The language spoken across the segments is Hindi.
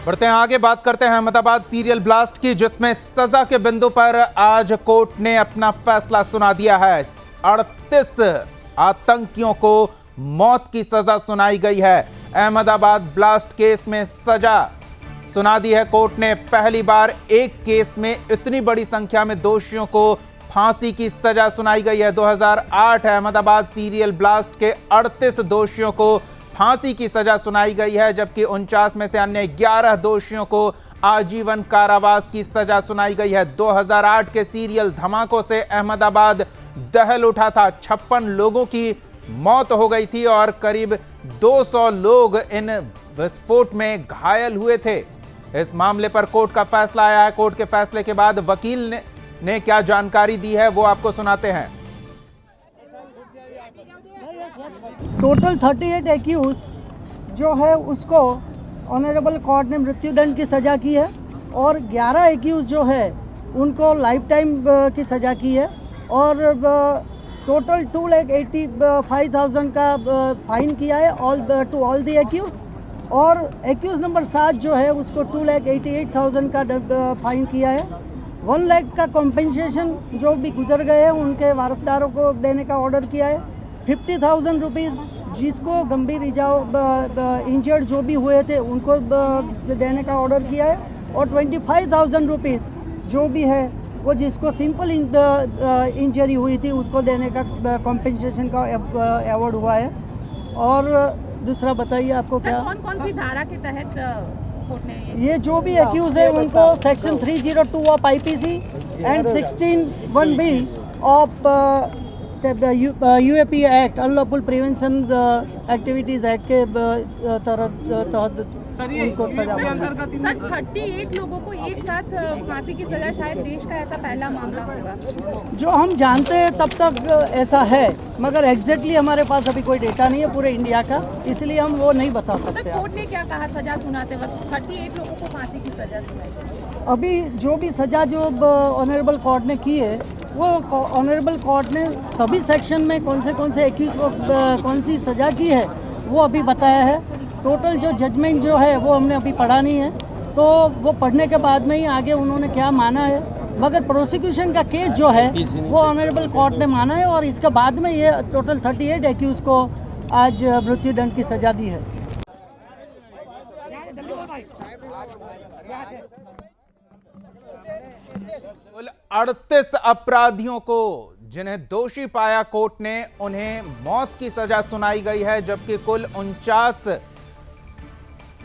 बढ़ते हैं आगे, बात करते हैं अहमदाबाद सीरियल ब्लास्ट की, जिसमें सजा के बिंदु पर आज कोर्ट ने अपना फैसला सुना दिया है। 38 आतंकियों को मौत की सजा सुनाई गई है। अहमदाबाद ब्लास्ट केस में सजा सुना दी है कोर्ट ने। पहली बार एक केस में इतनी बड़ी संख्या में दोषियों को फांसी की सजा सुनाई गई है। 2008 अहमदाबाद सीरियल ब्लास्ट के 38 दोषियों को फांसी की सजा सुनाई गई है, जबकि 49 में से अन्य 11 दोषियों को आजीवन कारावास की सजा सुनाई गई है। 2008 के सीरियल धमाकों से अहमदाबाद दहल उठा था। 56 लोगों की मौत हो गई थी और करीब 200 लोग इन विस्फोट में घायल हुए थे। इस मामले पर कोर्ट का फैसला आया है। कोर्ट के फैसले के बाद वकील ने क्या जानकारी दी है वो आपको सुनाते हैं। टोटल 38 एक्यूज जो है उसको ऑनरेबल कोर्ट ने मृत्युदंड की सज़ा की है और 11 एक्यूज जो है उनको लाइफ टाइम की सज़ा की है और टोटल 2,85,000 का फाइन किया है टू ऑल दी एक्यूज। और एक्यूज नंबर 7 जो है उसको 2,88,000 का फाइन किया है। 1 लाख का कॉम्पेंसेशन जो भी गुजर गए हैं उनके वारसदारों को देने का ऑर्डर किया है। 50,000 रुपीज़ जिसको गंभीर इंजर्ड जो भी हुए थे उनको देने का ऑर्डर किया है और 25,000 रुपीज़ जो भी है वो जिसको सिंपल इंजरी हुई थी उसको देने का कॉम्पेंसेशन का अवार्ड हुआ है। और दूसरा बताइए आपको क्या कौन सी धारा के तहत कोर्ट ने ये जो भी एक्यूज है उनको section 302 of IPC and 16(1)(b of UAP act unlawful prevention activities act के तहत उनको सजा मिली। 38 लोगों को एक साथ फांसी की सजा शायद देश का ऐसा पहला मामला होगा। जो हम जानते हैं तब तक ऐसा है, मगर एग्जैक्टली हमारे पास अभी कोई डेटा नहीं है पूरे इंडिया का, इसलिए हम वो नहीं बता सकते। कोर्ट ने क्या कहा सजा सुनाते वक्त? 38 लोगों को फांसी की सजा सुनाई। अभी जो भी सजा जो ऑनरेबल कोर्ट ने की है वो ऑनरेबल कोर्ट ने सभी सेक्शन में कौन से एक्यूज को कौन सी सज़ा की है वो अभी बताया है। टोटल जो जजमेंट जो है वो हमने अभी पढ़ा नहीं है, तो वो पढ़ने के बाद में ही आगे उन्होंने क्या माना है। मगर प्रोसिक्यूशन का केस जो है वो ऑनरेबल कोर्ट ने माना है और इसके बाद में ये टोटल 38 एक्यूज को आज मृत्युदंड की सज़ा दी है। 38 अपराधियों को जिन्हें दोषी पाया कोर्ट ने उन्हें मौत की सजा सुनाई गई है, जबकि कुल 49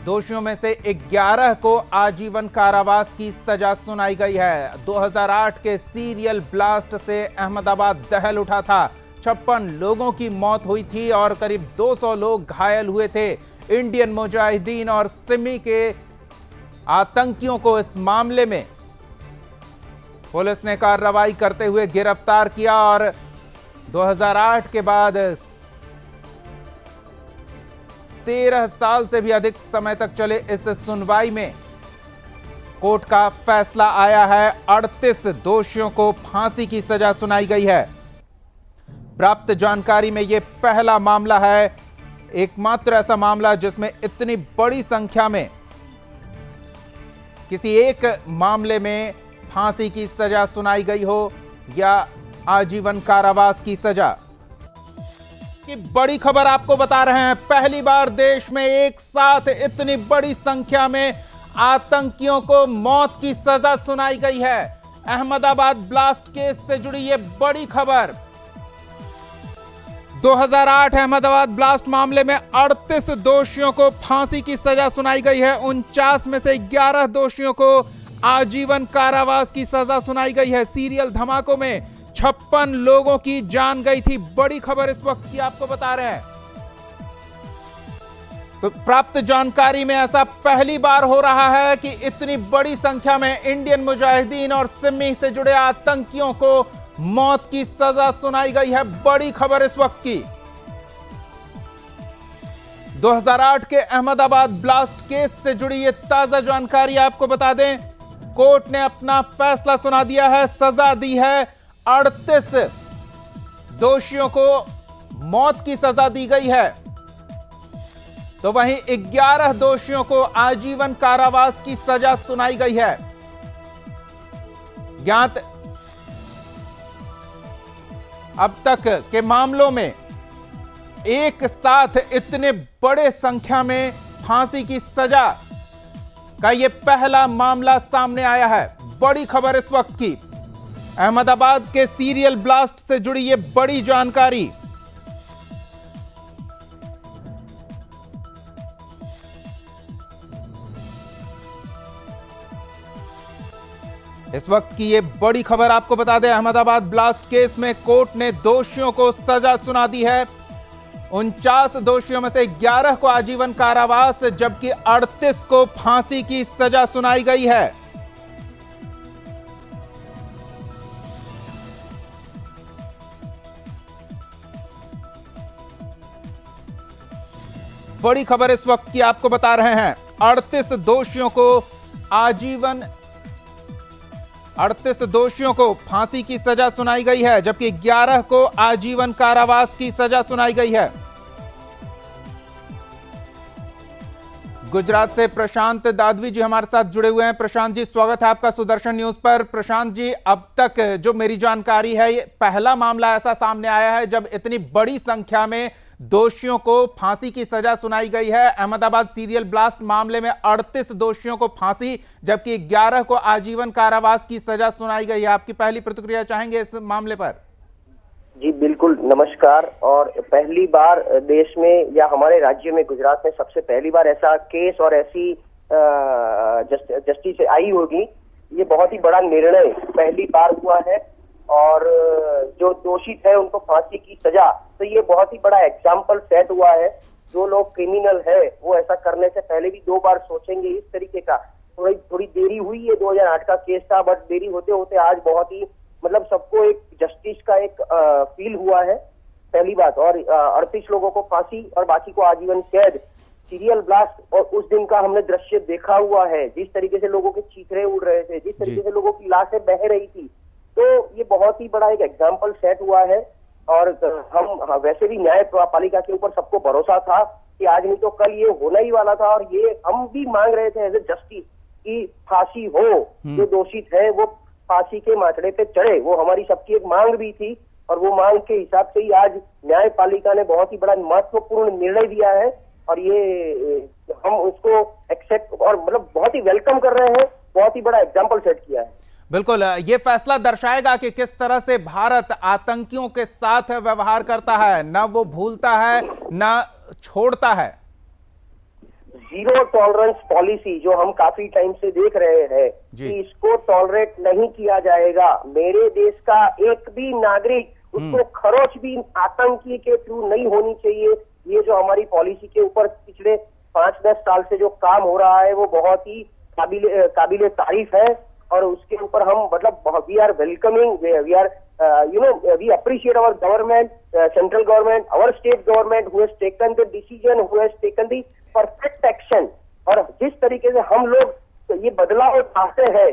दोषियों में से 11 को आजीवन कारावास की सजा सुनाई गई है। 2008 के सीरियल ब्लास्ट से अहमदाबाद दहल उठा था। 56 लोगों की मौत हुई थी और करीब 200 लोग घायल हुए थे। इंडियन मुजाहिदीन और सिमी के आतंकियों को इस मामले में पुलिस ने कार्रवाई करते हुए गिरफ्तार किया और 2008 के बाद 13 साल से भी अधिक समय तक चले इस सुनवाई में कोर्ट का फैसला आया है। 38 दोषियों को फांसी की सजा सुनाई गई है। प्राप्त जानकारी में यह पहला मामला है, एकमात्र ऐसा मामला जिसमें इतनी बड़ी संख्या में किसी एक मामले में फांसी की सजा सुनाई गई हो या आजीवन कारावास की सजा। की बड़ी खबर आपको बता रहे हैं, पहली बार देश में एक साथ इतनी बड़ी संख्या में आतंकियों को मौत की सजा सुनाई गई है। अहमदाबाद ब्लास्ट केस से जुड़ी यह बड़ी खबर। 2008 अहमदाबाद ब्लास्ट मामले में 38 दोषियों को फांसी की सजा सुनाई गई है। 49 में से 11 दोषियों को आजीवन कारावास की सजा सुनाई गई है। सीरियल धमाकों में 56 लोगों की जान गई थी। बड़ी खबर इस वक्त की आपको बता रहे हैं। तो प्राप्त जानकारी में ऐसा पहली बार हो रहा है कि इतनी बड़ी संख्या में इंडियन मुजाहिदीन और सिमी से जुड़े आतंकियों को मौत की सजा सुनाई गई है। बड़ी खबर इस वक्त की। 2008 के अहमदाबाद ब्लास्ट केस से जुड़ी ये ताजा जानकारी आपको बता दें, कोर्ट ने अपना फैसला सुना दिया है। सजा दी है 38 दोषियों को मौत की सजा दी गई है। तो वहीं 11 दोषियों को आजीवन कारावास की सजा सुनाई गई है। ज्ञात अब तक के मामलों में एक साथ इतने बड़े संख्या में फांसी की सजा का यह पहला मामला सामने आया है। बड़ी खबर इस वक्त की, अहमदाबाद के सीरियल ब्लास्ट से जुड़ी यह बड़ी जानकारी। इस वक्त की यह बड़ी खबर आपको बता दें, अहमदाबाद ब्लास्ट केस में कोर्ट ने दोषियों को सजा सुना दी है। 49 दोषियों में से 11 को आजीवन कारावास जबकि 38 को फांसी की सजा सुनाई गई है। बड़ी खबर इस वक्त की आपको बता रहे हैं, 38 दोषियों को फांसी की सजा सुनाई गई है जबकि 11 को आजीवन कारावास की सजा सुनाई गई है। गुजरात से प्रशांत दादवी जी हमारे साथ जुड़े हुए हैं। प्रशांत जी, स्वागत है आपका सुदर्शन न्यूज पर। प्रशांत जी, अब तक जो मेरी जानकारी है, ये पहला मामला ऐसा सामने आया है जब इतनी बड़ी संख्या में दोषियों को फांसी की सजा सुनाई गई है। अहमदाबाद सीरियल ब्लास्ट मामले में 38 दोषियों को फांसी जबकि 11 को आजीवन कारावास की सजा सुनाई गई है। आपकी पहली प्रतिक्रिया चाहेंगे इस मामले पर? जी बिल्कुल, नमस्कार। और पहली बार देश में या हमारे राज्य में, गुजरात में सबसे पहली बार ऐसा केस और ऐसी जस्टिस आई होगी। ये बहुत ही बड़ा निर्णय पहली बार हुआ है और जो दोषित है उनको फांसी की सजा, तो ये बहुत ही बड़ा एग्जाम्पल सेट हुआ है। जो लोग क्रिमिनल है वो ऐसा करने से पहले भी 2 बार सोचेंगे। इस तरीके का थोड़ी देरी हुई है, 2008 का केस था, बट देरी होते होते आज बहुत ही सबको एक जस्टिस का एक फील हुआ है, पहली बात। और 38 लोगों को फांसी और बाकी को आजीवन कैद। सीरियल ब्लास्ट और उस दिन का हमने दृश्य देखा हुआ है, जिस तरीके से लोगों के चीथड़े उड़ रहे थे, जिस तरीके से लोगों की लाशें बह रही थी, तो ये बहुत ही बड़ा एक एग्जाम्पल सेट हुआ है। और हम वैसे भी न्यायपालिका के ऊपर सबको भरोसा था कि आज नहीं तो कल ये होना ही वाला था, और ये हम भी मांग रहे थे एज ए जस्टिस की फांसी हो, जो दोषित है वो फांसी के माचड़े पे चढ़े। वो हमारी सबकी एक मांग भी थी और वो मांग के हिसाब से ही आज न्यायपालिका ने बहुत ही बड़ा महत्वपूर्ण निर्णय दिया है और ये हम उसको एक्सेप्ट और बहुत ही वेलकम कर रहे हैं। बहुत ही बड़ा एग्जाम्पल सेट किया है। बिल्कुल, ये फैसला दर्शाएगा कि किस तरह से भारत आतंकियों के साथ व्यवहार करता है, ना वो भूलता है ना छोड़ता है। जीरो टॉलरेंस पॉलिसी जो हम काफी टाइम से देख रहे हैं कि इसको टॉलरेट नहीं किया जाएगा। मेरे देश का एक भी नागरिक उसको खरोच भी आतंकी के थ्रू नहीं होनी चाहिए। ये जो हमारी पॉलिसी के ऊपर पिछले 5-10 साल से जो काम हो रहा है वो बहुत ही काबिले तारीफ है और उसके ऊपर हम we are welcoming, we are we appreciate our government, central government, our state government who has taken the decision, who has taken the perfect action। और जिस तरीके से हम लोग ये बदलाव चाहते हैं,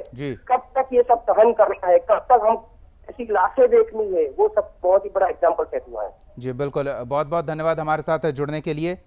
कब तक ये सब सहन करना है, कब तक हम ऐसी लाशें देखनी है, वो सब बहुत ही बड़ा एग्जाम्पल सेट हुआ है। जी बिल्कुल, बहुत बहुत धन्यवाद हमारे साथ जुड़ने के लिए।